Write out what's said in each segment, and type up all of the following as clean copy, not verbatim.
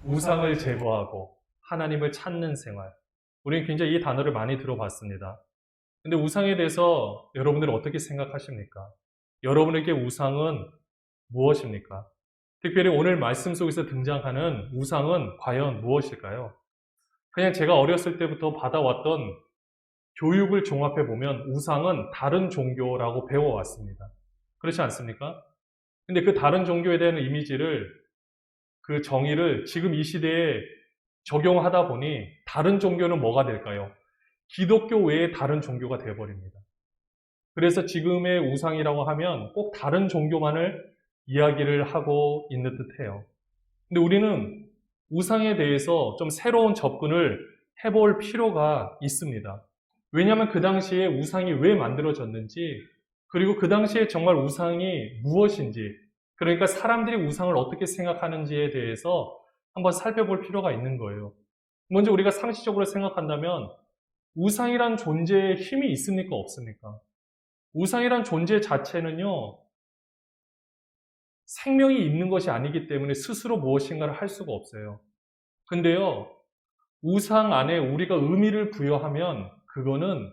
우상을 제거하고 하나님을 찾는 생활. 우리는 굉장히 이 단어를 많이 들어봤습니다. 근데 우상에 대해서 여러분들은 어떻게 생각하십니까? 여러분에게 우상은 무엇입니까? 특별히 오늘 말씀 속에서 등장하는 우상은 과연 무엇일까요? 그냥 제가 어렸을 때부터 받아왔던 교육을 종합해 보면 우상은 다른 종교라고 배워왔습니다. 그렇지 않습니까? 근데 그 다른 종교에 대한 이미지를, 그 정의를 지금 이 시대에 적용하다 보니 다른 종교는 뭐가 될까요? 기독교 외에 다른 종교가 되어버립니다. 그래서 지금의 우상이라고 하면 꼭 다른 종교만을 이야기를 하고 있는 듯해요. 근데 우리는 우상에 대해서 좀 새로운 접근을 해볼 필요가 있습니다. 왜냐하면 그 당시에 우상이 왜 만들어졌는지, 그리고 그 당시에 정말 우상이 무엇인지, 그러니까 사람들이 우상을 어떻게 생각하는지에 대해서 한번 살펴볼 필요가 있는 거예요. 먼저 우리가 상식적으로 생각한다면 우상이란 존재에 힘이 있습니까? 없습니까? 우상이란 존재 자체는요, 생명이 있는 것이 아니기 때문에 스스로 무엇인가를 할 수가 없어요. 근데요, 우상 안에 우리가 의미를 부여하면 그거는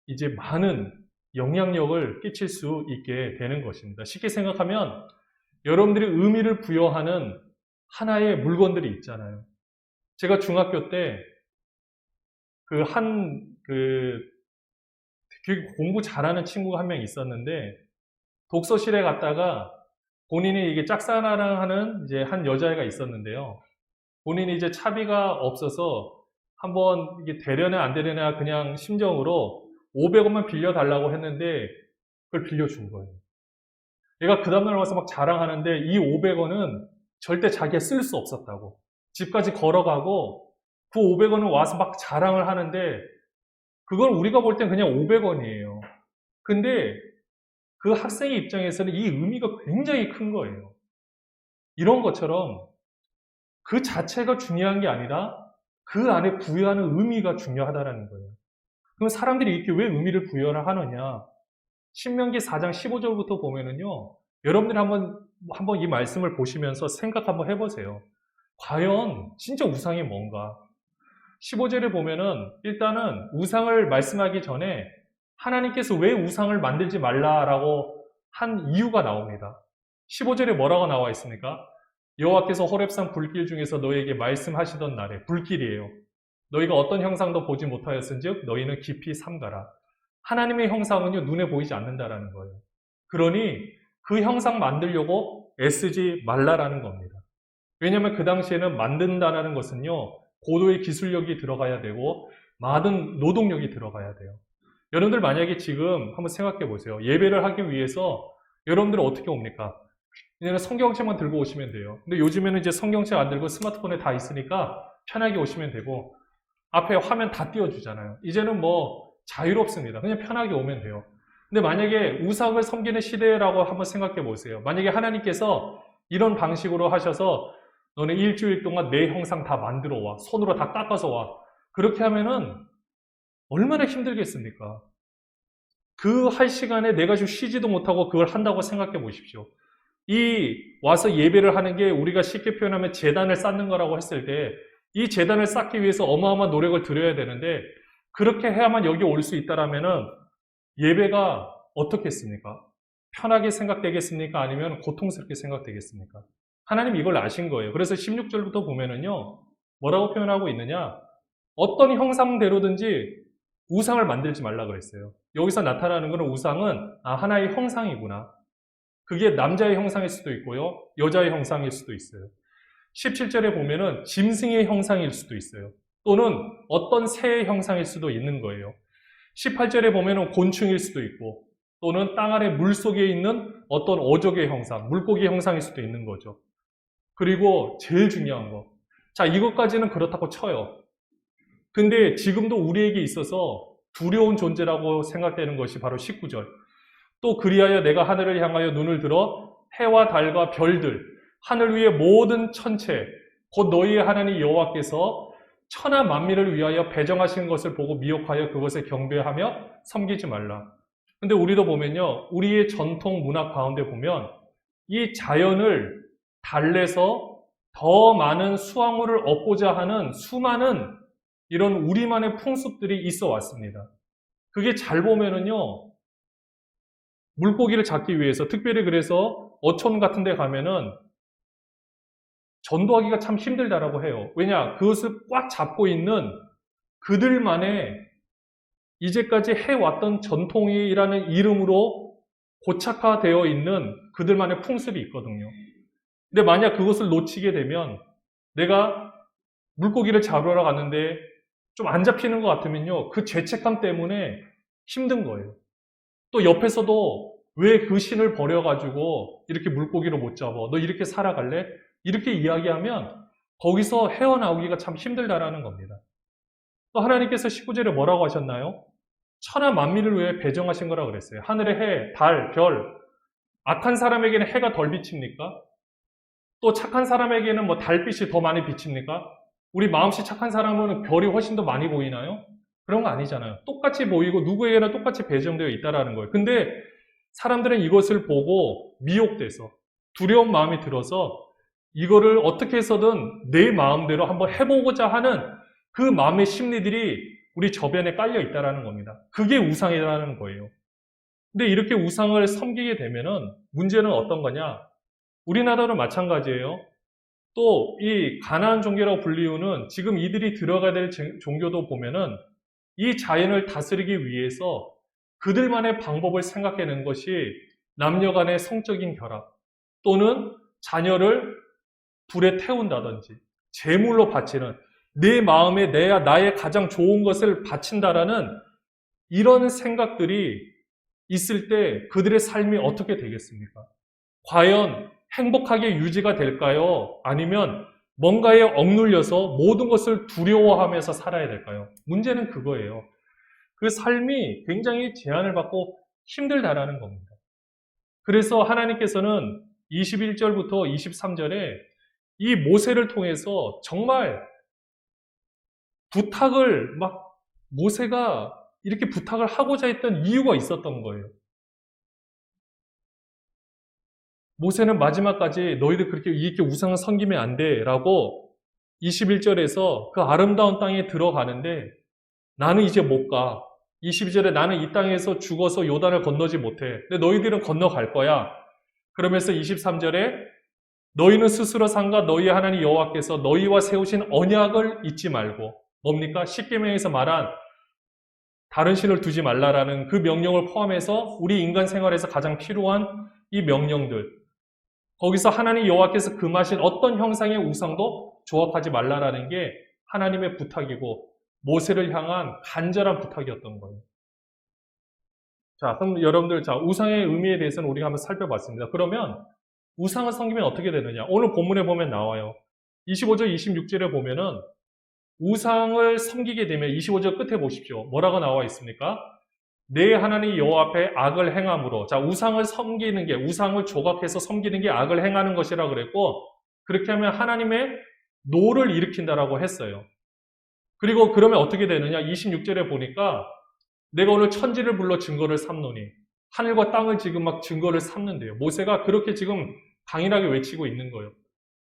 이제 많은 영향력을 끼칠 수 있게 되는 것입니다. 쉽게 생각하면 여러분들이 의미를 부여하는 하나의 물건들이 있잖아요. 제가 중학교 때 되게 공부 잘하는 친구가 한 명 있었는데, 독서실에 갔다가 본인이 이게 짝사랑하는 이제 한 여자애가 있었는데요. 본인이 이제 차비가 없어서 한번 이게 되려나 안 되려나 그냥 심정으로 500원만 빌려달라고 했는데 그걸 빌려준 거예요. 얘가 그 다음날 와서 막 자랑하는데 이 500원은 절대 자기가 쓸 수 없었다고. 집까지 걸어가고 그 500원을 와서 막 자랑을 하는데 그걸 우리가 볼 땐 그냥 500원이에요. 근데 그 학생의 입장에서는 이 의미가 굉장히 큰 거예요. 이런 것처럼 그 자체가 중요한 게 아니라 그 안에 부여하는 의미가 중요하다는 거예요. 그럼 사람들이 이렇게 왜 의미를 부여를 하느냐? 신명기 4장 15절부터 보면은요, 여러분들이 한번 이 말씀을 보시면서 생각 한번 해보세요. 과연 진짜 우상이 뭔가? 15절에 보면은 일단은 우상을 말씀하기 전에 하나님께서 왜 우상을 만들지 말라라고 한 이유가 나옵니다. 15절에 뭐라고 나와 있습니까? 여호와께서 호렙산 불길 중에서 너희에게 말씀하시던 날에, 불길이에요. 너희가 어떤 형상도 보지 못하였은즉 너희는 깊이 삼가라. 하나님의 형상은요, 눈에 보이지 않는다라는 거예요. 그러니 그 형상 만들려고 애쓰지 말라라는 겁니다. 왜냐하면 그 당시에는 만든다라는 것은요, 고도의 기술력이 들어가야 되고 많은 노동력이 들어가야 돼요. 여러분들 만약에 지금 한번 생각해 보세요. 예배를 하기 위해서 여러분들은 어떻게 옵니까? 그냥 성경책만 들고 오시면 돼요. 근데 요즘에는 이제 성경책 안 들고 스마트폰에 다 있으니까 편하게 오시면 되고, 앞에 화면 다 띄워주잖아요. 이제는 뭐 자유롭습니다. 그냥 편하게 오면 돼요. 근데 만약에 우상을 섬기는 시대라고 한번 생각해 보세요. 만약에 하나님께서 이런 방식으로 하셔서 너네 일주일 동안 내 형상 다 만들어 와. 손으로 다 깎아서 와. 그렇게 하면은 얼마나 힘들겠습니까? 그 할 시간에 내가 좀 쉬지도 못하고 그걸 한다고 생각해 보십시오. 이 와서 예배를 하는 게 우리가 쉽게 표현하면 제단을 쌓는 거라고 했을 때, 이 제단을 쌓기 위해서 어마어마한 노력을 들여야 되는데, 그렇게 해야만 여기 올 수 있다라면은 예배가 어떻겠습니까? 편하게 생각되겠습니까? 아니면 고통스럽게 생각되겠습니까? 하나님 이걸 아신 거예요. 그래서 16절부터 보면은요, 뭐라고 표현하고 있느냐? 어떤 형상대로든지 우상을 만들지 말라 그랬어요. 여기서 나타나는 것은 우상은 하나의 형상이구나. 그게 남자의 형상일 수도 있고요, 여자의 형상일 수도 있어요. 17절에 보면은 짐승의 형상일 수도 있어요. 또는 어떤 새의 형상일 수도 있는 거예요. 18절에 보면은 곤충일 수도 있고, 또는 땅 아래 물 속에 있는 어떤 어족의 형상, 물고기 형상일 수도 있는 거죠. 그리고 제일 중요한 거. 자, 이것까지는 그렇다고 쳐요. 근데 지금도 우리에게 있어서 두려운 존재라고 생각되는 것이 바로 19절. 또 그리하여 내가 하늘을 향하여 눈을 들어 해와 달과 별들, 하늘 위의 모든 천체, 곧 너희의 하나님 여호와께서 천하 만민을 위하여 배정하신 것을 보고 미혹하여 그것을 경배하며 섬기지 말라. 근데 우리도 보면요, 우리의 전통 문화 가운데 보면 이 자연을 달래서 더 많은 수확물을 얻고자 하는 수많은 이런 우리만의 풍습들이 있어 왔습니다. 그게 잘 보면은요, 물고기를 잡기 위해서, 특별히 그래서 어촌 같은 데 가면은 전도하기가 참 힘들다라고 해요. 왜냐? 그것을 꽉 잡고 있는 그들만의 이제까지 해왔던 전통이라는 이름으로 고착화되어 있는 그들만의 풍습이 있거든요. 근데 만약 그것을 놓치게 되면 내가 물고기를 잡으러 갔는데 좀 안 잡히는 것 같으면요, 그 죄책감 때문에 힘든 거예요. 또 옆에서도 왜 그 신을 버려가지고 이렇게 물고기를 못 잡아? 너 이렇게 살아갈래? 이렇게 이야기하면 거기서 헤어나오기가 참 힘들다라는 겁니다. 또 하나님께서 19절에 뭐라고 하셨나요? 천하 만민을 위해 배정하신 거라고 그랬어요. 하늘의 해, 달, 별. 악한 사람에게는 해가 덜 비칩니까? 또 착한 사람에게는 뭐 달빛이 더 많이 비칩니까? 우리 마음씨 착한 사람은 별이 훨씬 더 많이 보이나요? 그런 거 아니잖아요. 똑같이 보이고 누구에게나 똑같이 배정되어 있다라는 거예요. 근데 사람들은 이것을 보고 미혹돼서 두려운 마음이 들어서 이거를 어떻게 해서든 내 마음대로 한번 해보고자 하는 그 마음의 심리들이 우리 저변에 깔려 있다라는 겁니다. 그게 우상이라는 거예요. 근데 이렇게 우상을 섬기게 되면은 문제는 어떤 거냐? 우리나라도 마찬가지예요. 또 이 가나안 종교라고 불리우는 지금 이들이 들어가야 될 종교도 보면은 이 자연을 다스리기 위해서 그들만의 방법을 생각해낸 것이 남녀 간의 성적인 결합 또는 자녀를 불에 태운다든지 제물로 바치는 내 마음에 나의 가장 좋은 것을 바친다라는 이런 생각들이 있을 때 그들의 삶이 어떻게 되겠습니까? 과연 행복하게 유지가 될까요? 아니면 뭔가에 억눌려서 모든 것을 두려워하면서 살아야 될까요? 문제는 그거예요. 그 삶이 굉장히 제한을 받고 힘들다라는 겁니다. 그래서 하나님께서는 21절부터 23절에 이 모세를 통해서 정말 부탁을 모세가 이렇게 부탁을 하고자 했던 이유가 있었던 거예요. 모세는 마지막까지 너희들 그렇게 이렇게 우상을 섬기면 안 돼 라고 21절에서 그 아름다운 땅에 들어가는데 나는 이제 못 가. 22절에 나는 이 땅에서 죽어서 요단을 건너지 못해. 근데 너희들은 건너갈 거야. 그러면서 23절에 너희는 스스로 삼가 너희 하나님 여호와께서 너희와 세우신 언약을 잊지 말고 뭡니까? 십계명에서 말한 다른 신을 두지 말라라는 그 명령을 포함해서 우리 인간 생활에서 가장 필요한 이 명령들 거기서 하나님 여호와께서 금하신 어떤 형상의 우상도 조합하지 말라라는 게 하나님의 부탁이고 모세를 향한 간절한 부탁이었던 거예요. 자, 그럼 여러분들 우상의 의미에 대해서는 우리가 한번 살펴봤습니다. 그러면 우상을 섬기면 어떻게 되느냐? 오늘 본문에 보면 나와요. 25절, 26절에 보면은 우상을 섬기게 되면 25절 끝에 보십시오. 뭐라고 나와 있습니까? 내 하나님 여호와 앞에 악을 행함으로. 자, 우상을 섬기는 게 우상을 조각해서 섬기는 게 악을 행하는 것이라고 그랬고 그렇게 하면 하나님의 노를 일으킨다라고 했어요. 그리고 그러면 어떻게 되느냐? 26절에 보니까 내가 오늘 천지를 불러 증거를 삼노니 하늘과 땅을 지금 막 증거를 삼는데요. 모세가 그렇게 지금 강인하게 외치고 있는 거예요.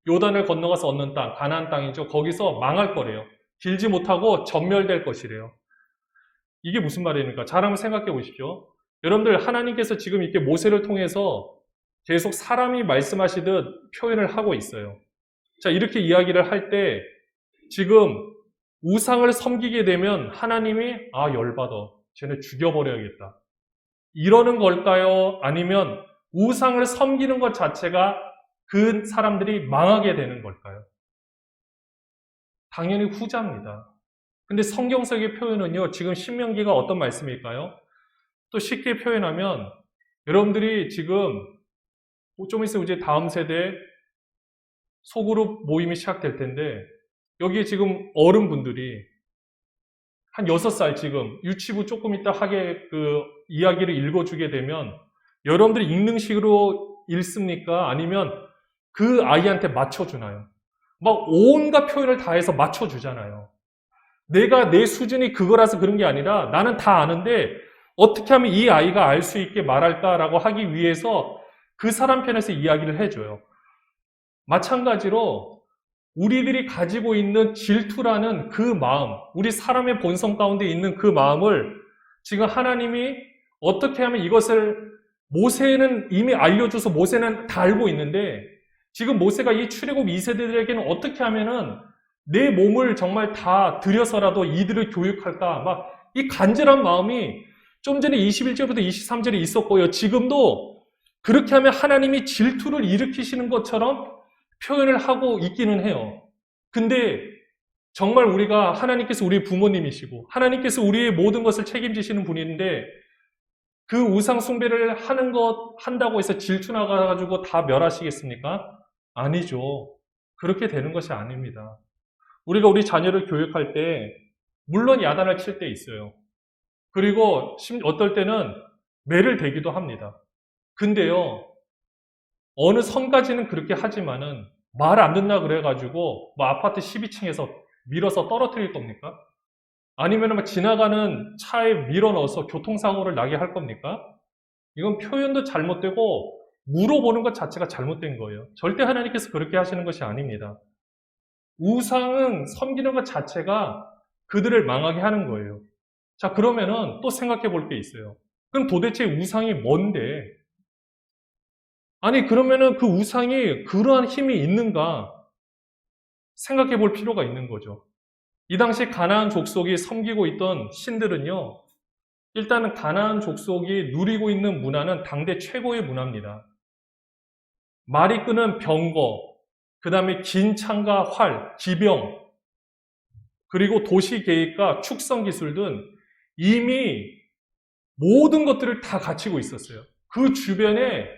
요단을 건너가서 얻는 땅, 가나안 땅이죠. 거기서 망할 거래요. 길지 못하고 전멸될 것이래요. 이게 무슨 말입니까? 잘 한번 생각해 보십시오. 여러분들 하나님께서 지금 이렇게 모세를 통해서 계속 사람이 말씀하시듯 표현을 하고 있어요. 자, 이렇게 이야기를 할 때 지금 우상을 섬기게 되면 하나님이 열받아. 쟤네 죽여버려야겠다. 이러는 걸까요? 아니면 우상을 섬기는 것 자체가 그 사람들이 망하게 되는 걸까요? 당연히 후자입니다. 근데 성경석의 표현은요, 지금 신명기가 어떤 말씀일까요? 또 쉽게 표현하면 여러분들이 지금 좀 있으면 이제 다음 세대 소그룹 모임이 시작될 텐데 여기에 지금 어른분들이 한 6살 지금 유치부 조금 있다 하게 그 이야기를 읽어주게 되면 여러분들이 읽는 식으로 읽습니까? 아니면 그 아이한테 맞춰주나요? 막 온갖 표현을 다 해서 맞춰주잖아요. 내가 내 수준이 그거라서 그런 게 아니라 나는 다 아는데 어떻게 하면 이 아이가 알 수 있게 말할까라고 하기 위해서 그 사람 편에서 이야기를 해줘요. 마찬가지로 우리들이 가지고 있는 질투라는 그 마음, 우리 사람의 본성 가운데 있는 그 마음을 지금 하나님이 어떻게 하면 이것을 모세는 이미 알려줘서 모세는 다 알고 있는데 지금 모세가 이 출애굽 2세대들에게는 어떻게 하면은 내 몸을 정말 다 들여서라도 이들을 교육할까 막 이 간절한 마음이 좀 전에 21절부터 23절에 있었고요. 지금도 그렇게 하면 하나님이 질투를 일으키시는 것처럼 표현을 하고 있기는 해요. 근데 정말 우리가 하나님께서 우리 부모님이시고 하나님께서 우리의 모든 것을 책임지시는 분인데 그 우상 숭배를 한다고 해서 질투 나가가지고 다 멸하시겠습니까? 아니죠. 그렇게 되는 것이 아닙니다. 우리가 우리 자녀를 교육할 때 물론 야단을 칠 때 있어요. 그리고 어떨 때는 매를 대기도 합니다. 근데요, 어느 선까지는 그렇게 하지만은 말 안 듣나 그래가지고 뭐 아파트 12층에서 밀어서 떨어뜨릴 겁니까? 아니면 막 지나가는 차에 밀어 넣어서 교통사고를 나게 할 겁니까? 이건 표현도 잘못되고 물어보는 것 자체가 잘못된 거예요. 절대 하나님께서 그렇게 하시는 것이 아닙니다. 우상은 섬기는 것 자체가 그들을 망하게 하는 거예요. 자, 그러면은 또 생각해 볼 게 있어요. 그럼 도대체 우상이 뭔데? 아니, 그러면은 그 우상이 그러한 힘이 있는가 생각해 볼 필요가 있는 거죠. 이 당시 가나안 족속이 섬기고 있던 신들은요, 일단은 가나안 족속이 누리고 있는 문화는 당대 최고의 문화입니다. 말이 끄는 병거, 그 다음에 긴 창과 활, 기병, 그리고 도시 계획과 축성 기술 등 이미 모든 것들을 다 갖추고 있었어요. 그 주변에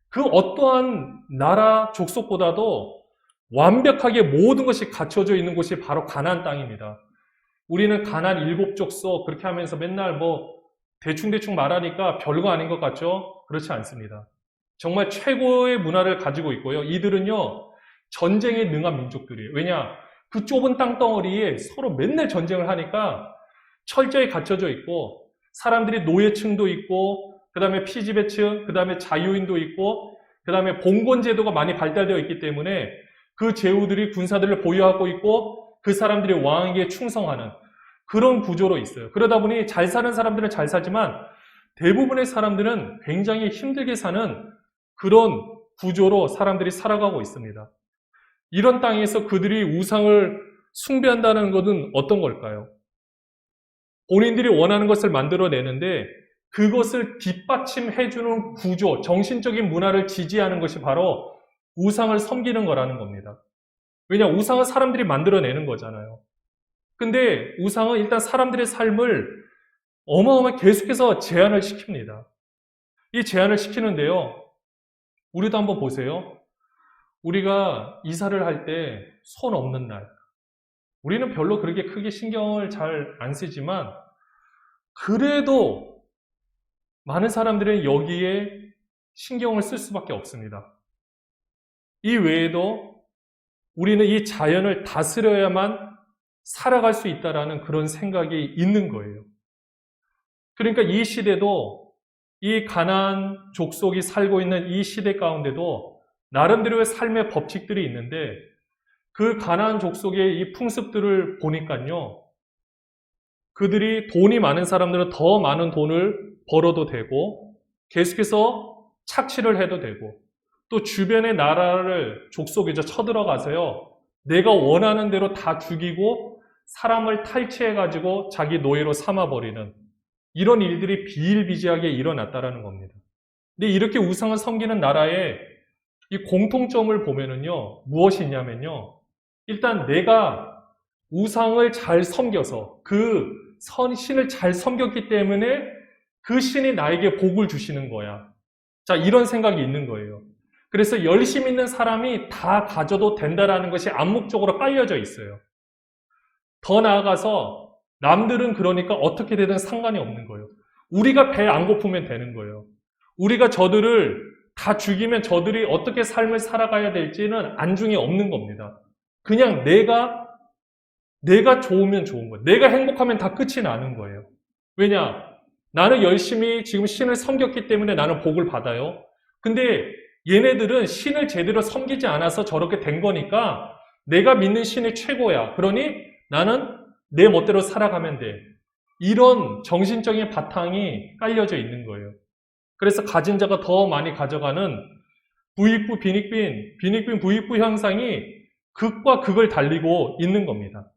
그 어떠한 나라 족속보다도 완벽하게 모든 것이 갖춰져 있는 곳이 바로 가나안 땅입니다. 우리는 가나안 7족속 그렇게 하면서 맨날 뭐 대충대충 말하니까 별거 아닌 것 같죠? 그렇지 않습니다. 정말 최고의 문화를 가지고 있고요. 이들은요, 전쟁에 능한 민족들이에요. 왜냐? 그 좁은 땅덩어리에 서로 맨날 전쟁을 하니까 철저히 갖춰져 있고 사람들이 노예층도 있고 그 다음에 피지배층, 그 다음에 자유인도 있고 그 다음에 봉건제도가 많이 발달되어 있기 때문에 그 제후들이 군사들을 보유하고 있고 그 사람들이 왕에게 충성하는 그런 구조로 있어요. 그러다 보니 잘 사는 사람들은 잘 살지만 대부분의 사람들은 굉장히 힘들게 사는 그런 구조로 사람들이 살아가고 있습니다. 이런 땅에서 그들이 우상을 숭배한다는 것은 어떤 걸까요? 본인들이 원하는 것을 만들어내는데 그것을 뒷받침해주는 구조, 정신적인 문화를 지지하는 것이 바로 우상을 섬기는 거라는 겁니다. 왜냐, 우상은 사람들이 만들어내는 거잖아요. 근데 우상은 일단 사람들의 삶을 어마어마하게 계속해서 제한을 시킵니다. 이 제한을 시키는데요. 우리도 한번 보세요. 우리가 이사를 할 때 손 없는 날. 우리는 별로 그렇게 크게 신경을 잘 안 쓰지만 그래도 많은 사람들은 여기에 신경을 쓸 수밖에 없습니다. 이 외에도 우리는 이 자연을 다스려야만 살아갈 수 있다라는 그런 생각이 있는 거예요. 그러니까 이 시대도 이 가나안 족속이 살고 있는 이 시대 가운데도 나름대로의 삶의 법칙들이 있는데 그 가나안 족속의 이 풍습들을 보니까요. 그들이 돈이 많은 사람들은 더 많은 돈을 벌어도 되고 계속해서 착취를 해도 되고 또 주변의 나라를 족속이죠 쳐들어가서요. 내가 원하는 대로 다 죽이고 사람을 탈취해가지고 자기 노예로 삼아버리는 이런 일들이 비일비재하게 일어났다라는 겁니다. 근데 이렇게 우상을 섬기는 나라의 이 공통점을 보면은요, 무엇이 있냐면요. 일단 내가 우상을 잘 섬겨서 그 신을 잘 섬겼기 때문에 그 신이 나에게 복을 주시는 거야. 자, 이런 생각이 있는 거예요. 그래서 열심히 있는 사람이 다 가져도 된다라는 것이 암묵적으로 깔려져 있어요. 더 나아가서 남들은 그러니까 어떻게 되든 상관이 없는 거예요. 우리가 배 안 고프면 되는 거예요. 우리가 저들을 다 죽이면 저들이 어떻게 삶을 살아가야 될지는 안중에 없는 겁니다. 그냥 내가 좋으면 좋은 거예요. 내가 행복하면 다 끝이 나는 거예요. 왜냐? 나는 열심히 지금 신을 섬겼기 때문에 나는 복을 받아요. 근데 얘네들은 신을 제대로 섬기지 않아서 저렇게 된 거니까 내가 믿는 신이 최고야. 그러니 나는 내 멋대로 살아가면 돼. 이런 정신적인 바탕이 깔려져 있는 거예요. 그래서 가진 자가 더 많이 가져가는 부익부, 빈익빈, 부익부 현상이 극과 극을 달리고 있는 겁니다.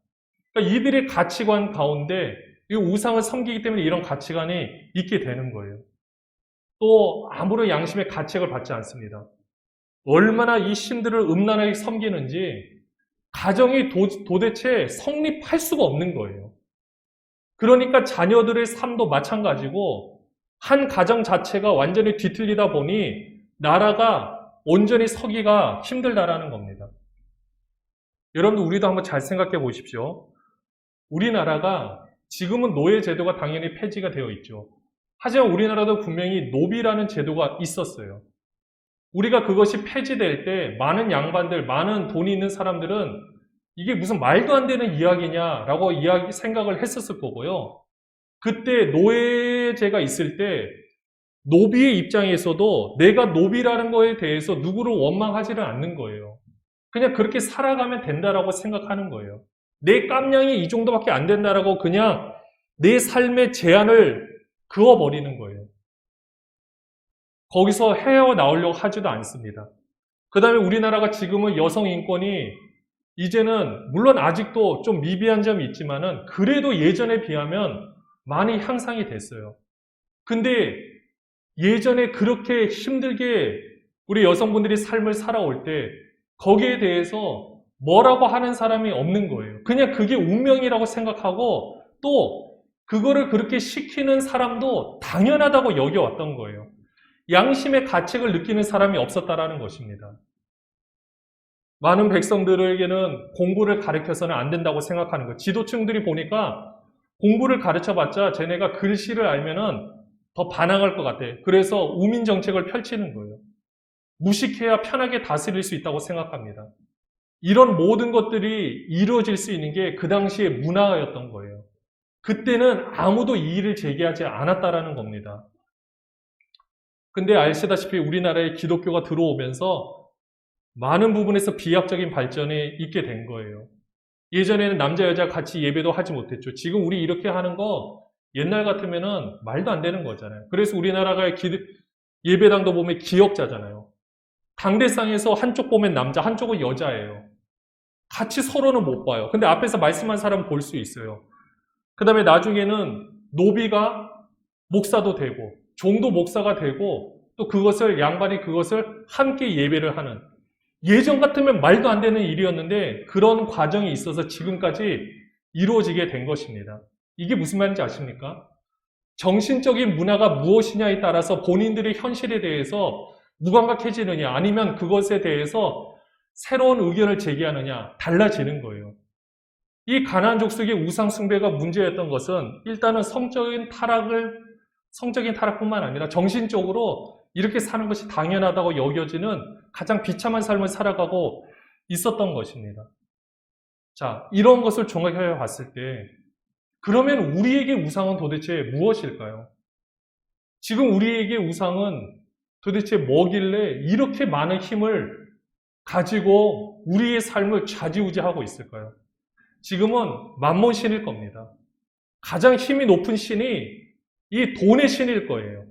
그러니까 이들의 가치관 가운데 이 우상을 섬기기 때문에 이런 가치관이 있게 되는 거예요. 또 아무런 양심의 가책을 받지 않습니다. 얼마나 이 신들을 음란하게 섬기는지 가정이 도대체 성립할 수가 없는 거예요. 그러니까 자녀들의 삶도 마찬가지고 한 가정 자체가 완전히 뒤틀리다 보니 나라가 온전히 서기가 힘들다라는 겁니다. 여러분들 우리도 한번 잘 생각해 보십시오. 우리나라가 지금은 노예 제도가 당연히 폐지가 되어 있죠. 하지만 우리나라도 분명히 노비라는 제도가 있었어요. 우리가 그것이 폐지될 때 많은 양반들, 많은 돈이 있는 사람들은 이게 무슨 말도 안 되는 이야기냐라고 생각을 했었을 거고요. 그때 노예제가 있을 때 노비의 입장에서도 내가 노비라는 거에 대해서 누구를 원망하지는 않는 거예요. 그냥 그렇게 살아가면 된다라고 생각하는 거예요. 내 깜냥이 이 정도밖에 안 된다라고 그냥 내 삶의 제한을 그어버리는 거예요. 거기서 헤어나오려고 하지도 않습니다. 그 다음에 우리나라가 지금은 여성 인권이 이제는 물론 아직도 좀 미비한 점이 있지만은 그래도 예전에 비하면 많이 향상이 됐어요. 근데 예전에 그렇게 힘들게 우리 여성분들이 삶을 살아올 때 거기에 대해서 뭐라고 하는 사람이 없는 거예요. 그냥 그게 운명이라고 생각하고 또 그거를 그렇게 시키는 사람도 당연하다고 여겨왔던 거예요. 양심의 가책을 느끼는 사람이 없었다라는 것입니다. 많은 백성들에게는 공부를 가르쳐서는 안 된다고 생각하는 거예요. 지도층들이 보니까 공부를 가르쳐봤자 쟤네가 글씨를 알면은 더 반항할 것 같아. 그래서 우민 정책을 펼치는 거예요. 무식해야 편하게 다스릴 수 있다고 생각합니다. 이런 모든 것들이 이루어질 수 있는 게 그 당시의 문화였던 거예요. 그때는 아무도 이의를 제기하지 않았다라는 겁니다. 근데 아시다시피 우리나라에 기독교가 들어오면서 많은 부분에서 비약적인 발전이 있게 된 거예요. 예전에는 남자 여자 같이 예배도 하지 못했죠. 지금 우리 이렇게 하는 거 옛날 같으면은 말도 안 되는 거잖아요. 그래서 우리나라가 예배당도 보면 기역자잖아요. 당대상에서 한쪽 보면 남자, 한쪽은 여자예요. 같이 서로는 못 봐요. 근데 앞에서 말씀한 사람은 볼 수 있어요. 그 다음에 나중에는 노비가 목사도 되고 종도 목사가 되고 또 양반이 그것을 함께 예배를 하는 예전 같으면 말도 안 되는 일이었는데 그런 과정이 있어서 지금까지 이루어지게 된 것입니다. 이게 무슨 말인지 아십니까? 정신적인 문화가 무엇이냐에 따라서 본인들의 현실에 대해서 무감각해지느냐 아니면 그것에 대해서 새로운 의견을 제기하느냐 달라지는 거예요. 이 가나안 족속의 우상 숭배가 문제였던 것은 일단은 성적인 타락뿐만 아니라 정신적으로 이렇게 사는 것이 당연하다고 여겨지는 가장 비참한 삶을 살아가고 있었던 것입니다. 자, 이런 것을 종합해 봤을 때 그러면 우리에게 우상은 도대체 무엇일까요? 지금 우리에게 우상은 도대체 뭐길래 이렇게 많은 힘을 가지고 우리의 삶을 좌지우지하고 있을까요? 지금은 만몬 신일 겁니다. 가장 힘이 높은 신이 이 돈의 신일 거예요.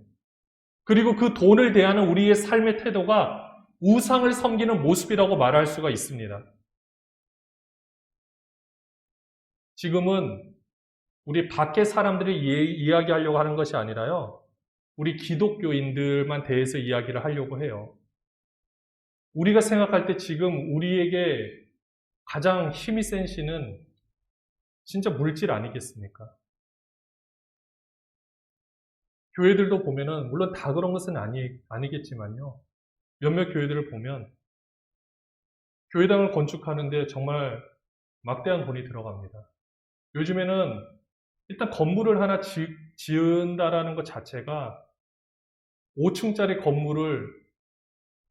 그리고 그 돈을 대하는 우리의 삶의 태도가 우상을 섬기는 모습이라고 말할 수가 있습니다. 지금은 우리 밖의 사람들이 이야기하려고 하는 것이 아니라요. 우리 기독교인들만 대해서 이야기를 하려고 해요. 우리가 생각할 때 지금 우리에게 가장 힘이 센 신은 진짜 물질 아니겠습니까? 교회들도 보면은 물론 다 그런 것은 아니겠지만요. 몇몇 교회들을 보면 교회당을 건축하는데 정말 막대한 돈이 들어갑니다. 요즘에는 일단 건물을 하나 지은다라는 것 자체가 5층짜리 건물을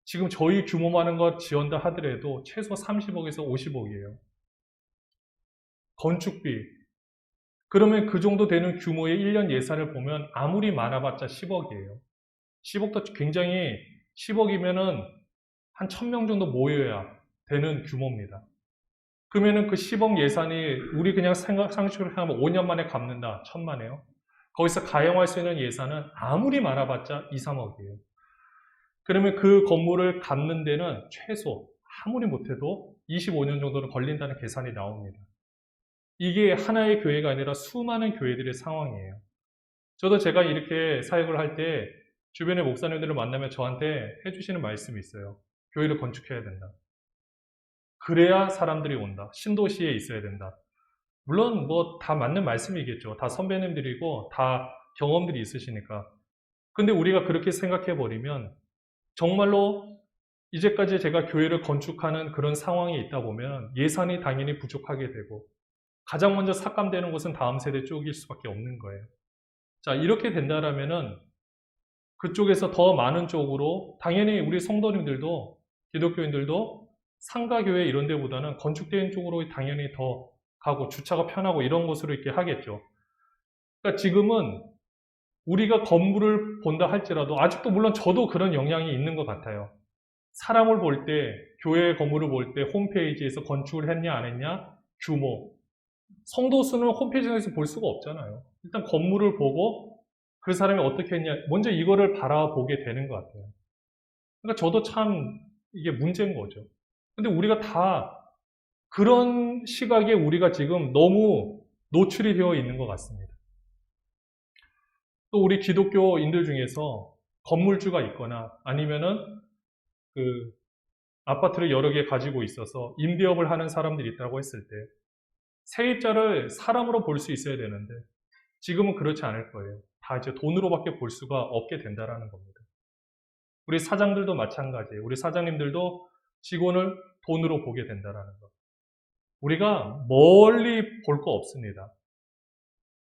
지금 저희 규모만한 거 지은다 하더라도 최소 30억에서 50억이에요. 건축비. 그러면 그 정도 되는 규모의 1년 예산을 보면 아무리 많아봤자 10억이에요. 10억도 굉장히 10억이면은 한 1000명 정도 모여야 되는 규모입니다. 그러면은 그 10억 예산이 우리 그냥 상식으로 하면 5년 만에 갚는다. 천만에요. 거기서 가용할 수 있는 예산은 아무리 많아봤자 2, 3억이에요. 그러면 그 건물을 갚는 데는 최소 아무리 못해도 25년 정도는 걸린다는 계산이 나옵니다. 이게 하나의 교회가 아니라 수많은 교회들의 상황이에요. 저도 제가 이렇게 사역을 할 때 주변의 목사님들을 만나면 저한테 해주시는 말씀이 있어요. 교회를 건축해야 된다. 그래야 사람들이 온다. 신도시에 있어야 된다. 물론 뭐 다 맞는 말씀이겠죠. 다 선배님들이고 다 경험들이 있으시니까. 근데 우리가 그렇게 생각해 버리면 정말로 이제까지 제가 교회를 건축하는 그런 상황이 있다 보면 예산이 당연히 부족하게 되고 가장 먼저 삭감되는 곳은 다음 세대 쪽일 수밖에 없는 거예요. 자, 이렇게 된다라면은 그쪽에서 더 많은 쪽으로 당연히 우리 성도님들도 기독교인들도 상가교회 이런 데보다는 건축된 쪽으로 당연히 더 가고 주차가 편하고 이런 곳으로 이렇게 하겠죠. 그러니까 지금은 우리가 건물을 본다 할지라도 아직도 물론 저도 그런 영향이 있는 것 같아요. 사람을 볼 때, 교회 건물을 볼 때 홈페이지에서 건축을 했냐 안 했냐, 규모. 성도 수는 홈페이지에서 볼 수가 없잖아요. 일단 건물을 보고 그 사람이 어떻게 했냐, 먼저 이거를 바라보게 되는 것 같아요. 그러니까 저도 참 이게 문제인 거죠. 근데 우리가 다 그런 시각에 우리가 지금 너무 노출이 되어 있는 것 같습니다. 또 우리 기독교인들 중에서 건물주가 있거나 아니면은 그 아파트를 여러 개 가지고 있어서 임대업을 하는 사람들이 있다고 했을 때 세입자를 사람으로 볼 수 있어야 되는데 지금은 그렇지 않을 거예요. 다 이제 돈으로밖에 볼 수가 없게 된다라는 겁니다. 우리 사장들도 마찬가지예요. 우리 사장님들도 직원을 돈으로 보게 된다라는 거. 우리가 멀리 볼 거 없습니다.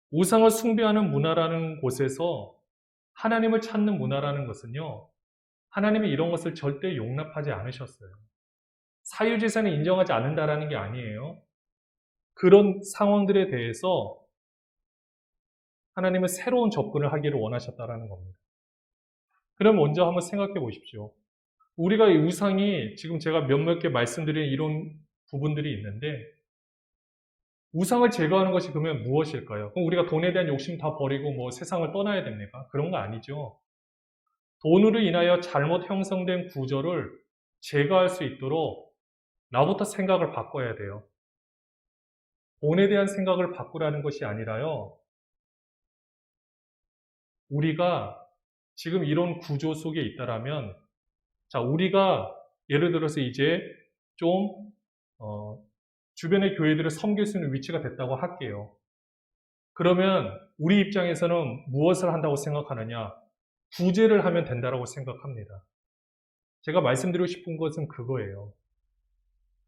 우상을 숭배하는 문화라는 곳에서 하나님을 찾는 문화라는 것은요, 하나님이 이런 것을 절대 용납하지 않으셨어요. 사유재산을 인정하지 않는다라는 게 아니에요. 그런 상황들에 대해서 하나님은 새로운 접근을 하기를 원하셨다라는 겁니다. 그럼 먼저 한번 생각해 보십시오. 우리가 이 우상이 지금 제가 몇몇 개 말씀드린 이런 부분들이 있는데 우상을 제거하는 것이 그러면 무엇일까요? 그럼 우리가 돈에 대한 욕심 다 버리고 뭐 세상을 떠나야 됩니까? 그런 거 아니죠. 돈으로 인하여 잘못 형성된 구조를 제거할 수 있도록 나부터 생각을 바꿔야 돼요. 돈에 대한 생각을 바꾸라는 것이 아니라요. 우리가 지금 이런 구조 속에 있다라면 자, 우리가 예를 들어서 이제 좀 주변의 교회들을 섬길 수 있는 위치가 됐다고 할게요. 그러면 우리 입장에서는 무엇을 한다고 생각하느냐? 구제를 하면 된다고 생각합니다. 제가 말씀드리고 싶은 것은 그거예요.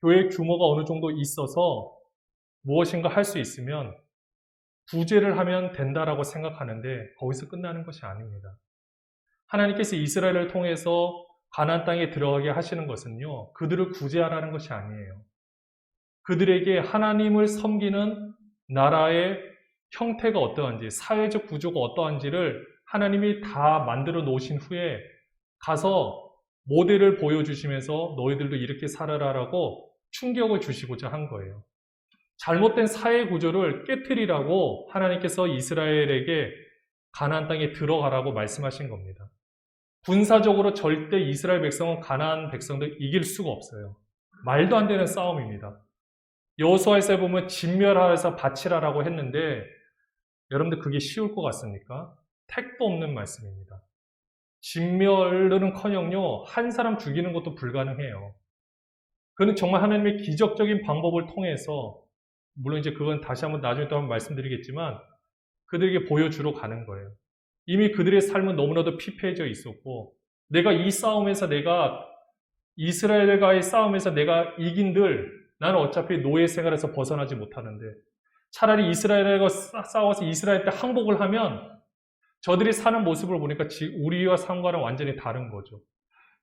교회 규모가 어느 정도 있어서 무엇인가 할 수 있으면 구제를 하면 된다라고 생각하는데 거기서 끝나는 것이 아닙니다. 하나님께서 이스라엘을 통해서 가나안 땅에 들어가게 하시는 것은요. 그들을 구제하라는 것이 아니에요. 그들에게 하나님을 섬기는 나라의 형태가 어떠한지, 사회적 구조가 어떠한지를 하나님이 다 만들어 놓으신 후에 가서 모델을 보여주시면서 너희들도 이렇게 살아라라고 충격을 주시고자 한 거예요. 잘못된 사회 구조를 깨트리라고 하나님께서 이스라엘에게 가나안 땅에 들어가라고 말씀하신 겁니다. 군사적으로 절대 이스라엘 백성은 가나안 백성들 이길 수가 없어요. 말도 안 되는 싸움입니다. 여호수아에서 보면 진멸하여서 바치라라고 했는데 여러분들 그게 쉬울 것 같습니까? 택도 없는 말씀입니다. 진멸은커녕요 한 사람 죽이는 것도 불가능해요. 그는 정말 하나님의 기적적인 방법을 통해서 물론 이제 그건 다시 한번 나중에 또 한번 말씀드리겠지만 그들에게 보여주러 가는 거예요. 이미 그들의 삶은 너무나도 피폐해져 있었고 내가 이 싸움에서 내가 이스라엘과의 싸움에서 내가 이긴들 나는 어차피 노예 생활에서 벗어나지 못하는데 차라리 이스라엘과 싸워서 이스라엘 때 항복을 하면 저들이 사는 모습을 보니까 우리와 상과는 완전히 다른 거죠.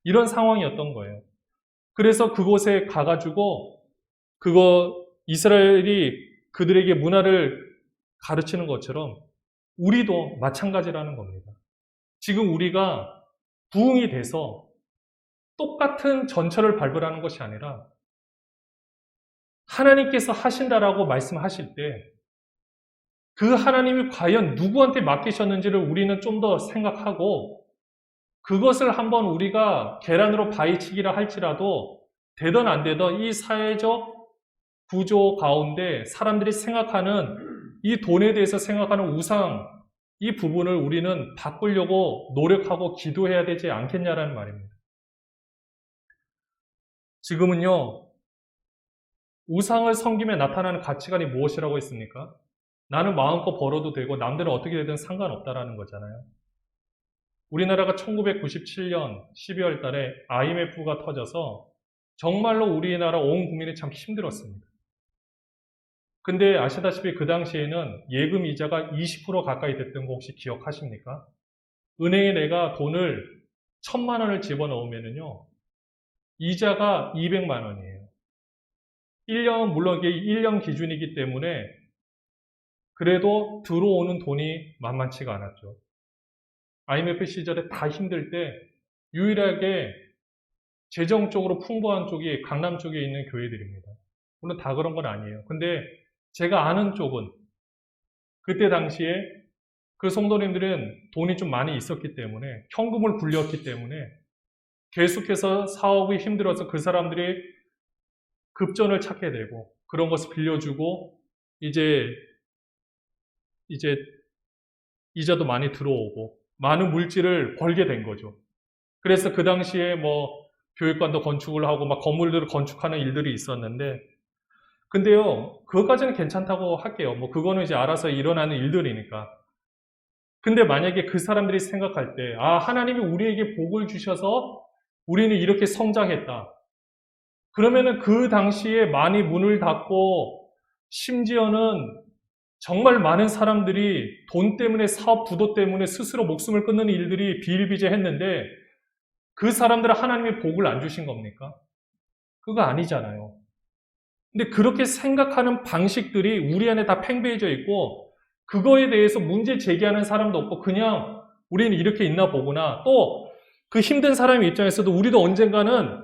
이런 상황이었던 거예요. 그래서 그곳에 가가지고 이스라엘이 그들에게 문화를 가르치는 것처럼 우리도 마찬가지라는 겁니다. 지금 우리가 부흥이 돼서 똑같은 전철을 밟으라는 것이 아니라 하나님께서 하신다라고 말씀하실 때 그 하나님이 과연 누구한테 맡기셨는지를 우리는 좀 더 생각하고 그것을 한번 우리가 계란으로 바위치기라 할지라도 되든 안 되든 이 사회적 구조 가운데 사람들이 생각하는 이 돈에 대해서 생각하는 우상, 이 부분을 우리는 바꾸려고 노력하고 기도해야 되지 않겠냐라는 말입니다. 지금은요, 우상을 섬김에 나타나는 가치관이 무엇이라고 했습니까? 나는 마음껏 벌어도 되고 남들은 어떻게 되든 상관없다라는 거잖아요. 우리나라가 1997년 12월 달에 IMF가 터져서 정말로 우리나라 온 국민이 참 힘들었습니다. 근데 아시다시피 그 당시에는 예금 이자가 20% 가까이 됐던 거 혹시 기억하십니까? 은행에 내가 돈을 1,000만 원을 집어넣으면요, 이자가 200만 원이에요. 1년, 물론 이게 1년 기준이기 때문에 그래도 들어오는 돈이 만만치가 않았죠. IMF 시절에 다 힘들 때 유일하게 재정적으로 풍부한 쪽이 강남 쪽에 있는 교회들입니다. 물론 다 그런 건 아니에요. 근데 제가 아는 쪽은 그때 당시에 그 성도님들은 돈이 좀 많이 있었기 때문에 현금을 굴렸기 때문에 계속해서 사업이 힘들어서 그 사람들이 급전을 찾게 되고 그런 것을 빌려주고 이제 이자도 많이 들어오고 많은 물질을 벌게 된 거죠. 그래서 그 당시에 뭐 교육관도 건축을 하고 막 건물들을 건축하는 일들이 있었는데 근데요, 그것까지는 괜찮다고 할게요. 뭐 그거는 이제 알아서 일어나는 일들이니까. 근데 만약에 그 사람들이 생각할 때 하나님이 우리에게 복을 주셔서 우리는 이렇게 성장했다. 그러면은 그 당시에 많이 문을 닫고 심지어는 정말 많은 사람들이 돈 때문에 사업 부도 때문에 스스로 목숨을 끊는 일들이 비일비재했는데 그 사람들은 하나님의 복을 안 주신 겁니까? 그거 아니잖아요. 근데 그렇게 생각하는 방식들이 우리 안에 다 팽배해져 있고 그거에 대해서 문제 제기하는 사람도 없고 그냥 우리는 이렇게 있나 보구나. 또 그 힘든 사람의 입장에서도 우리도 언젠가는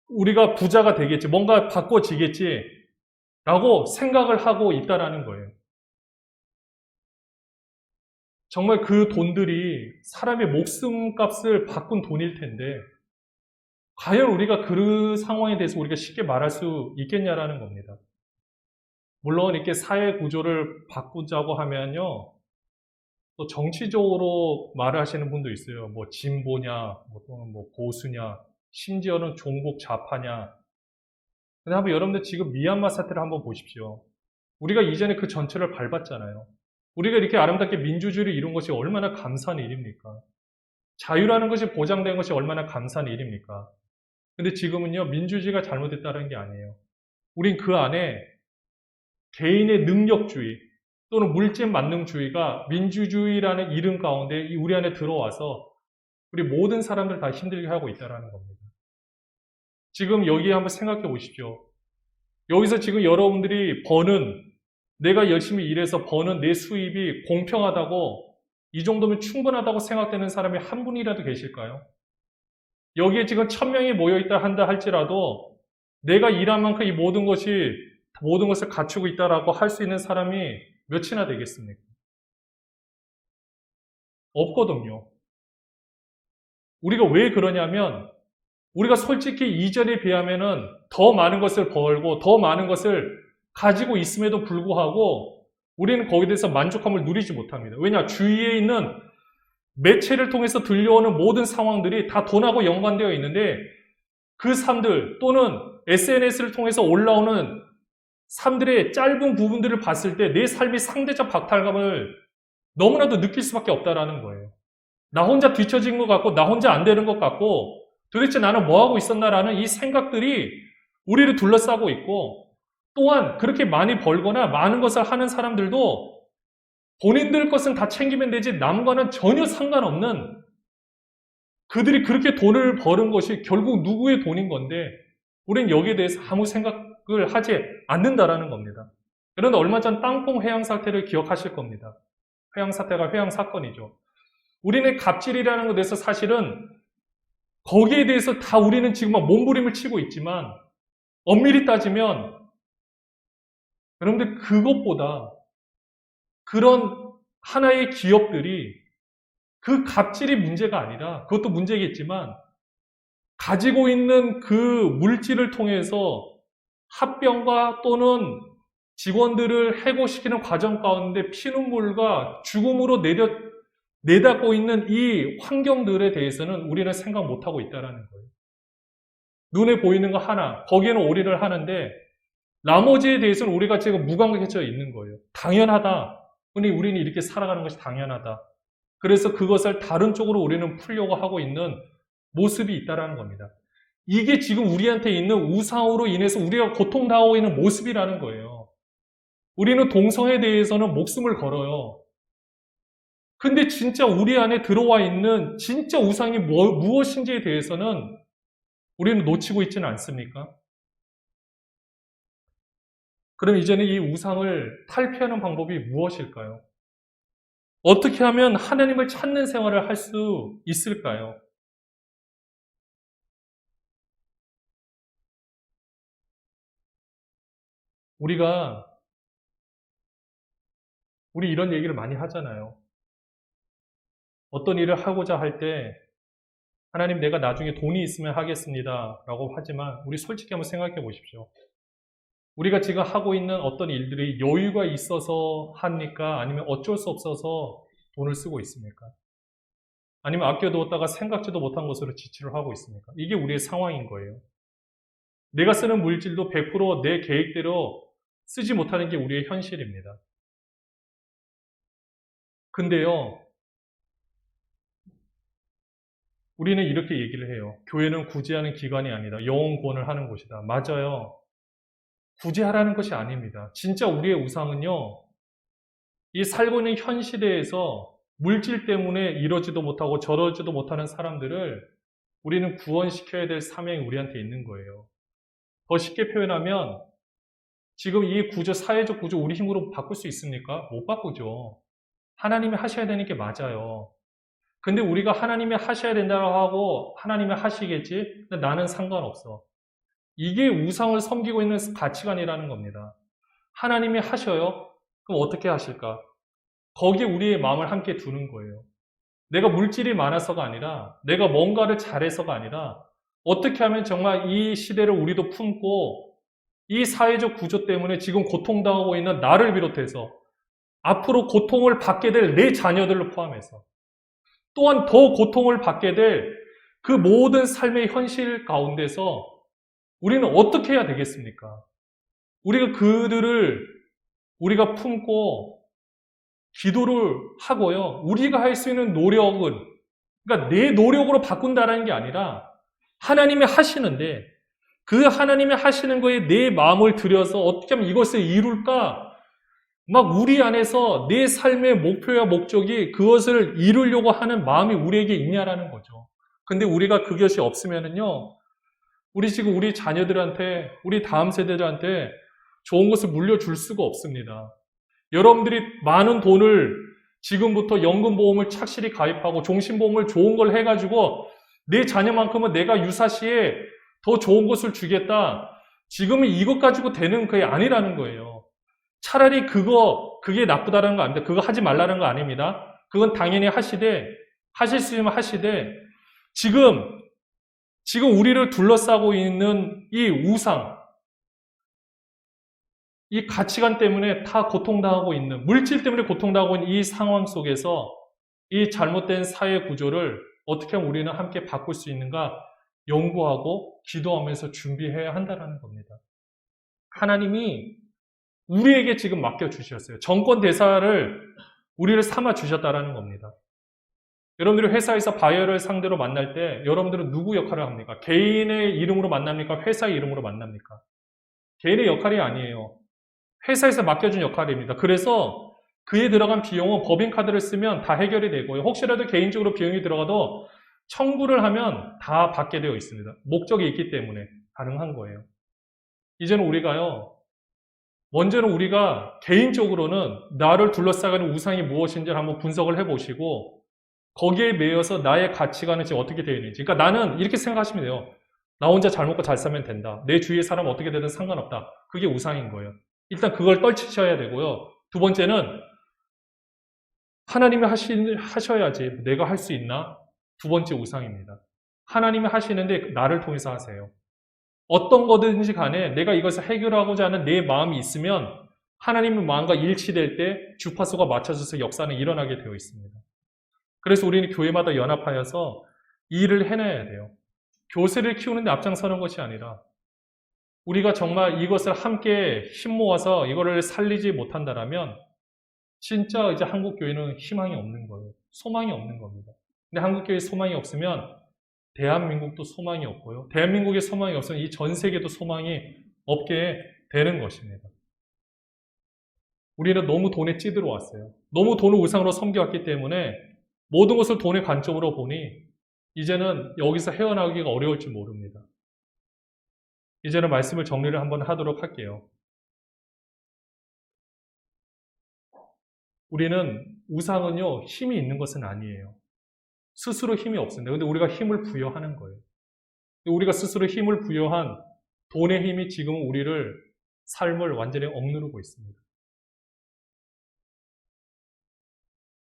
우리가 부자가 되겠지, 뭔가 바꿔지겠지 라고 생각을 하고 있다라는 거예요. 정말 그 돈들이 사람의 목숨값을 바꾼 돈일 텐데 과연 우리가 그 상황에 대해서 우리가 쉽게 말할 수 있겠냐라는 겁니다. 물론 이렇게 사회 구조를 바꾸자고 하면요, 또 정치적으로 말을 하시는 분도 있어요. 뭐 진보냐, 또는 뭐 보수냐, 심지어는 종북 좌파냐. 근데 한번 여러분들 지금 미얀마 사태를 한번 보십시오. 우리가 이전에 그 전체를 밟았잖아요. 우리가 이렇게 아름답게 민주주의를 이룬 것이 얼마나 감사한 일입니까? 자유라는 것이 보장된 것이 얼마나 감사한 일입니까? 근데 지금은요, 민주주의가 잘못됐다는 게 아니에요. 우린 그 안에 개인의 능력주의 또는 물질 만능주의가 민주주의라는 이름 가운데 우리 안에 들어와서 우리 모든 사람들 다 힘들게 하고 있다는 겁니다. 지금 여기에 한번 생각해 보십시오. 여기서 지금 여러분들이 내가 열심히 일해서 버는 내 수입이 공평하다고, 이 정도면 충분하다고 생각되는 사람이 한 분이라도 계실까요? 여기에 지금 1,000명이 모여있다 한다 할지라도 내가 일한 만큼 이 모든 것을 갖추고 있다라고 할 수 있는 사람이 몇이나 되겠습니까? 없거든요. 우리가 왜 그러냐면 우리가 솔직히 이전에 비하면은 더 많은 것을 벌고 더 많은 것을 가지고 있음에도 불구하고 우리는 거기에 대해서 만족함을 누리지 못합니다. 왜냐? 주위에 있는 매체를 통해서 들려오는 모든 상황들이 다 돈하고 연관되어 있는데 그 삶들 또는 SNS를 통해서 올라오는 삶들의 짧은 부분들을 봤을 때 내 삶의 상대적 박탈감을 너무나도 느낄 수밖에 없다라는 거예요. 나 혼자 뒤처진 것 같고 나 혼자 안 되는 것 같고 도대체 나는 뭐하고 있었나라는 이 생각들이 우리를 둘러싸고 있고 또한 그렇게 많이 벌거나 많은 것을 하는 사람들도 본인들 것은 다 챙기면 되지 남과는 전혀 상관없는 그들이 그렇게 돈을 버는 것이 결국 누구의 돈인 건데 우린 여기에 대해서 아무 생각을 하지 않는다라는 겁니다. 그런데 얼마 전 땅콩 회항 사태를 기억하실 겁니다. 회항 사태가 회항 사건이죠. 우리는 갑질이라는 것에 대해서 사실은 거기에 대해서 다 우리는 지금 막 몸부림을 치고 있지만 엄밀히 따지면 여러분들 그것보다 그런 하나의 기업들이 그 갑질이 문제가 아니라 그것도 문제겠지만 가지고 있는 그 물질을 통해서 합병과 또는 직원들을 해고시키는 과정 가운데 피눈물과 죽음으로 내닫고 있는 이 환경들에 대해서는 우리는 생각 못하고 있다는 거예요. 눈에 보이는 거 하나, 거기에는 올인을 하는데 나머지에 대해서는 우리가 지금 무감각해져 있는 거예요. 당연하다. 우리는 이렇게 살아가는 것이 당연하다. 그래서 그것을 다른 쪽으로 우리는 풀려고 하고 있는 모습이 있다는 겁니다. 이게 지금 우리한테 있는 우상으로 인해서 우리가 고통당하고 있는 모습이라는 거예요. 우리는 동성애에 대해서는 목숨을 걸어요. 근데 진짜 우리 안에 들어와 있는 진짜 우상이 무엇인지에 대해서는 우리는 놓치고 있지는 않습니까? 그럼 이제는 이 우상을 탈피하는 방법이 무엇일까요? 어떻게 하면 하나님을 찾는 생활을 할 수 있을까요? 우리 이런 얘기를 많이 하잖아요. 어떤 일을 하고자 할 때 하나님 내가 나중에 돈이 있으면 하겠습니다 라고 하지만 우리 솔직히 한번 생각해 보십시오. 우리가 지금 하고 있는 어떤 일들이 여유가 있어서 합니까? 아니면 어쩔 수 없어서 돈을 쓰고 있습니까? 아니면 아껴두었다가 생각지도 못한 것으로 지출을 하고 있습니까? 이게 우리의 상황인 거예요. 내가 쓰는 물질도 100%내 계획대로 쓰지 못하는 게 우리의 현실입니다. 근데요, 우리는 이렇게 얘기를 해요. 교회는 구제하는 기관이 아니다. 영혼 구원을 하는 곳이다. 맞아요. 구제하라는 것이 아닙니다. 진짜 우리의 우상은요, 이 살고 있는 현 시대에서 물질 때문에 이러지도 못하고 저러지도 못하는 사람들을 우리는 구원시켜야 될 사명이 우리한테 있는 거예요. 더 쉽게 표현하면 지금 이 구조, 사회적 구조 우리 힘으로 바꿀 수 있습니까? 못 바꾸죠. 하나님이 하셔야 되는 게 맞아요. 근데 우리가 하나님이 하셔야 된다고 하고 하나님이 하시겠지? 근데 나는 상관없어. 이게 우상을 섬기고 있는 가치관이라는 겁니다. 하나님이 하셔요? 그럼 어떻게 하실까? 거기에 우리의 마음을 함께 두는 거예요. 내가 물질이 많아서가 아니라 내가 뭔가를 잘해서가 아니라 어떻게 하면 정말 이 시대를 우리도 품고 이 사회적 구조 때문에 지금 고통당하고 있는 나를 비롯해서 앞으로 고통을 받게 될 내 자녀들을 포함해서 또한 더 고통을 받게 될 그 모든 삶의 현실 가운데서 우리는 어떻게 해야 되겠습니까? 우리가 품고 기도를 하고요. 우리가 할 수 있는 노력은, 그러니까 내 노력으로 바꾼다는 게 아니라 하나님이 하시는데 그 하나님이 하시는 거에 내 마음을 들여서 어떻게 하면 이것을 이룰까? 막 우리 안에서 내 삶의 목표와 목적이 그것을 이루려고 하는 마음이 우리에게 있냐라는 거죠. 근데 우리가 그것이 없으면은요, 우리 자녀들한테, 우리 다음 세대들한테 좋은 것을 물려줄 수가 없습니다. 여러분들이 많은 돈을 지금부터 연금보험을 착실히 가입하고 종신보험을 좋은 걸 해가지고 내 자녀만큼은 내가 유사시에 더 좋은 것을 주겠다. 지금은 이것 가지고 되는 그게 아니라는 거예요. 차라리 그게 나쁘다는 거 아닙니다. 그거 하지 말라는 거 아닙니다. 그건 당연히 하실 수 있으면 하시되, 지금 우리를 둘러싸고 있는 이 우상, 이 가치관 때문에 다 고통당하고 있는, 물질 때문에 고통당하고 있는 이 상황 속에서 이 잘못된 사회 구조를 어떻게 하면 우리는 함께 바꿀 수 있는가 연구하고 기도하면서 준비해야 한다는 겁니다. 하나님이 우리에게 지금 맡겨주셨어요. 정권 대사를 우리를 삼아 주셨다는 겁니다. 여러분들이 회사에서 바이어를 상대로 만날 때 여러분들은 누구 역할을 합니까? 개인의 이름으로 만납니까? 회사의 이름으로 만납니까? 개인의 역할이 아니에요. 회사에서 맡겨준 역할입니다. 그래서 그에 들어간 비용은 법인카드를 쓰면 다 해결이 되고요. 혹시라도 개인적으로 비용이 들어가도 청구를 하면 다 받게 되어 있습니다. 목적이 있기 때문에 가능한 거예요. 이제는 먼저는 우리가 개인적으로는 나를 둘러싸는 우상이 무엇인지를 한번 분석을 해보시고 거기에 매여서 나의 가치관은 지금 어떻게 되어 있는지. 그러니까 나는 이렇게 생각하시면 돼요. 나 혼자 잘 먹고 잘 살면 된다. 내 주위의 사람 어떻게 되든 상관없다. 그게 우상인 거예요. 일단 그걸 떨치셔야 되고요. 두 번째는 하나님이 하셔야지 내가 할 수 있나? 두 번째 우상입니다. 하나님이 하시는데 나를 통해서 하세요. 어떤 거든지 간에 내가 이것을 해결하고자 하는 내 마음이 있으면 하나님의 마음과 일치될 때 주파수가 맞춰져서 역사는 일어나게 되어 있습니다. 그래서 우리는 교회마다 연합하여서 이 일을 해내야 돼요. 교세를 키우는 데 앞장서는 것이 아니라 우리가 정말 이것을 함께 힘 모아서 이거를 살리지 못한다라면 진짜 이제 한국교회는 희망이 없는 거예요. 소망이 없는 겁니다. 근데 한국교회에 소망이 없으면 대한민국도 소망이 없고요. 대한민국에 소망이 없으면 이 전 세계도 소망이 없게 되는 것입니다. 우리는 너무 돈에 찌들어 왔어요. 너무 돈을 우상으로 섬겨왔기 때문에 모든 것을 돈의 관점으로 보니 이제는 여기서 헤어나오기가 어려울 줄 모릅니다. 이제는 말씀을 정리를 한번 하도록 할게요. 우리는 우상은요, 힘이 있는 것은 아니에요. 스스로 힘이 없습니다. 근데 우리가 힘을 부여하는 거예요. 우리가 스스로 힘을 부여한 돈의 힘이 지금 우리를 삶을 완전히 억누르고 있습니다.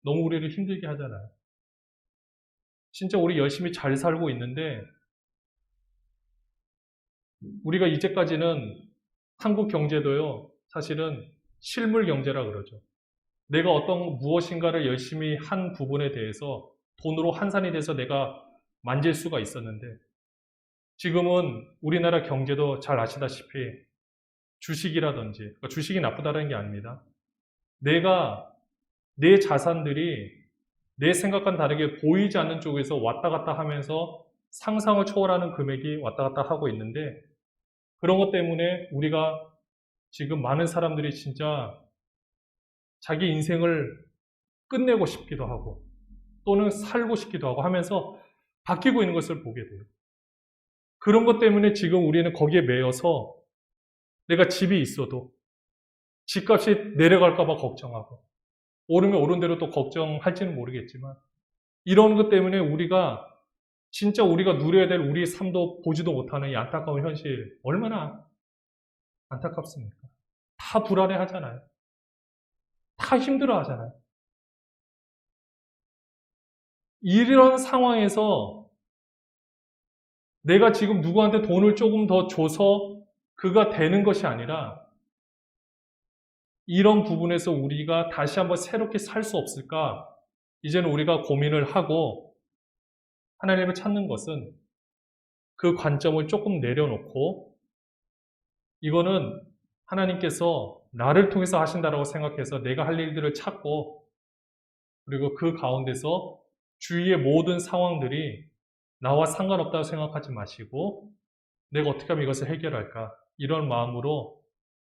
너무 우리를 힘들게 하잖아요. 진짜 우리 열심히 잘 살고 있는데 우리가 이제까지는 한국 경제도요, 사실은 실물 경제라 그러죠. 내가 어떤 무엇인가를 열심히 한 부분에 대해서 돈으로 환산이 돼서 내가 만질 수가 있었는데 지금은 우리나라 경제도 잘 아시다시피 주식이라든지, 그러니까 주식이 나쁘다는 게 아닙니다. 내 자산들이 내 생각과는 다르게 보이지 않는 쪽에서 왔다 갔다 하면서 상상을 초월하는 금액이 왔다 갔다 하고 있는데 그런 것 때문에 우리가 지금 많은 사람들이 진짜 자기 인생을 끝내고 싶기도 하고 또는 살고 싶기도 하고 하면서 바뀌고 있는 것을 보게 돼요. 그런 것 때문에 지금 우리는 거기에 매여서 내가 집이 있어도 집값이 내려갈까 봐 걱정하고 오르면 오른 대로 또 걱정할지는 모르겠지만 이런 것 때문에 우리가 진짜 우리가 누려야 될 우리의 삶도 보지도 못하는 이 안타까운 현실 얼마나 안타깝습니까? 다 불안해 하잖아요. 다 힘들어 하잖아요. 이런 상황에서 내가 지금 누구한테 돈을 조금 더 줘서 그가 되는 것이 아니라 이런 부분에서 우리가 다시 한번 새롭게 살 수 없을까? 이제는 우리가 고민을 하고 하나님을 찾는 것은 그 관점을 조금 내려놓고 이거는 하나님께서 나를 통해서 하신다라고 생각해서 내가 할 일들을 찾고 그리고 그 가운데서 주위의 모든 상황들이 나와 상관없다고 생각하지 마시고 내가 어떻게 하면 이것을 해결할까? 이런 마음으로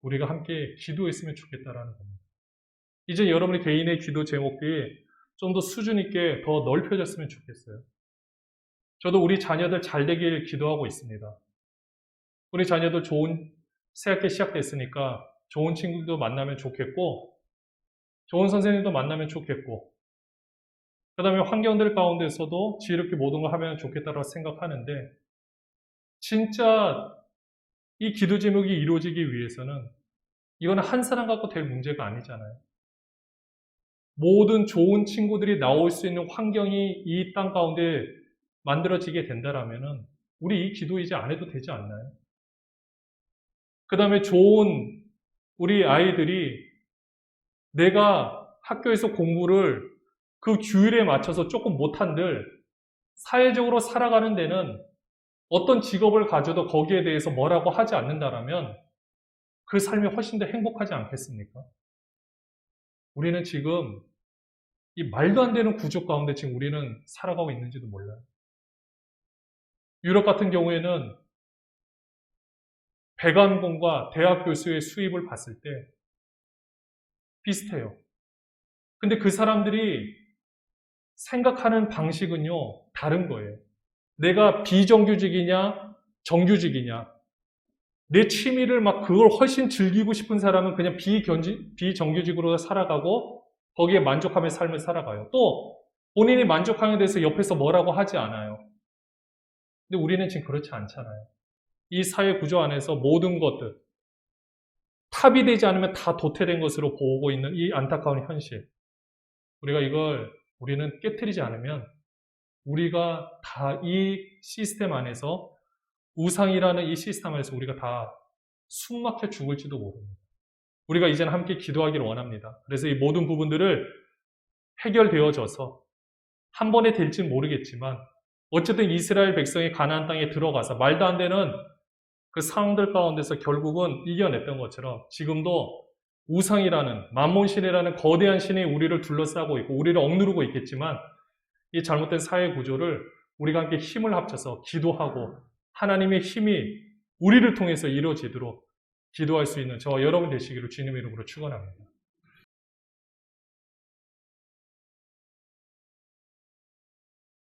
우리가 함께 기도했으면 좋겠다라는 겁니다. 이제 여러분의 개인의 기도 제목들이 좀 더 수준 있게 더 넓혀졌으면 좋겠어요. 저도 우리 자녀들 잘 되길 기도하고 있습니다. 우리 자녀들 좋은 새학기 시작됐으니까 좋은 친구도 만나면 좋겠고 좋은 선생님도 만나면 좋겠고 그 다음에 환경들 가운데서도 지혜롭게 모든 걸 하면 좋겠다고 생각하는데 진짜 이 기도 제목이 이루어지기 위해서는 이거는 한 사람 갖고 될 문제가 아니잖아요. 모든 좋은 친구들이 나올 수 있는 환경이 이 땅 가운데 만들어지게 된다라면은 우리 이 기도 이제 안 해도 되지 않나요? 그 다음에 좋은 우리 아이들이 내가 학교에서 공부를 그 규율에 맞춰서 조금 못한들 사회적으로 살아가는 데는 어떤 직업을 가져도 거기에 대해서 뭐라고 하지 않는다라면 그 삶이 훨씬 더 행복하지 않겠습니까? 우리는 지금 이 말도 안 되는 구조 가운데 지금 우리는 살아가고 있는지도 몰라요. 유럽 같은 경우에는 배관공과 대학 교수의 수입을 봤을 때 비슷해요. 근데 그 사람들이 생각하는 방식은요, 다른 거예요. 내가 비정규직이냐, 정규직이냐. 내 취미를 막 그걸 훨씬 즐기고 싶은 사람은 그냥 비정규직으로 살아가고 거기에 만족하며 삶을 살아가요. 또 본인이 만족하는 데서 옆에서 뭐라고 하지 않아요. 근데 우리는 지금 그렇지 않잖아요. 이 사회 구조 안에서 모든 것들 합의되지 않으면 다 도태된 것으로 보고 있는 이 안타까운 현실. 우리는 깨트리지 않으면 우리가 다 이 시스템 안에서 우상이라는 이 시스템 안에서 우리가 다 숨막혀 죽을지도 모릅니다. 우리가 이제는 함께 기도하기를 원합니다. 그래서 이 모든 부분들을 해결되어져서 한 번에 될지는 모르겠지만 어쨌든 이스라엘 백성이 가나안 땅에 들어가서 말도 안 되는 그 상황들 가운데서 결국은 이겨냈던 것처럼 지금도 우상이라는 만몬신이라는 거대한 신이 우리를 둘러싸고 있고 우리를 억누르고 있겠지만 이 잘못된 사회 구조를 우리가 함께 힘을 합쳐서 기도하고 하나님의 힘이 우리를 통해서 이루어지도록 기도할 수 있는 저와 여러분 되시기를 주님의 이름으로 축원합니다.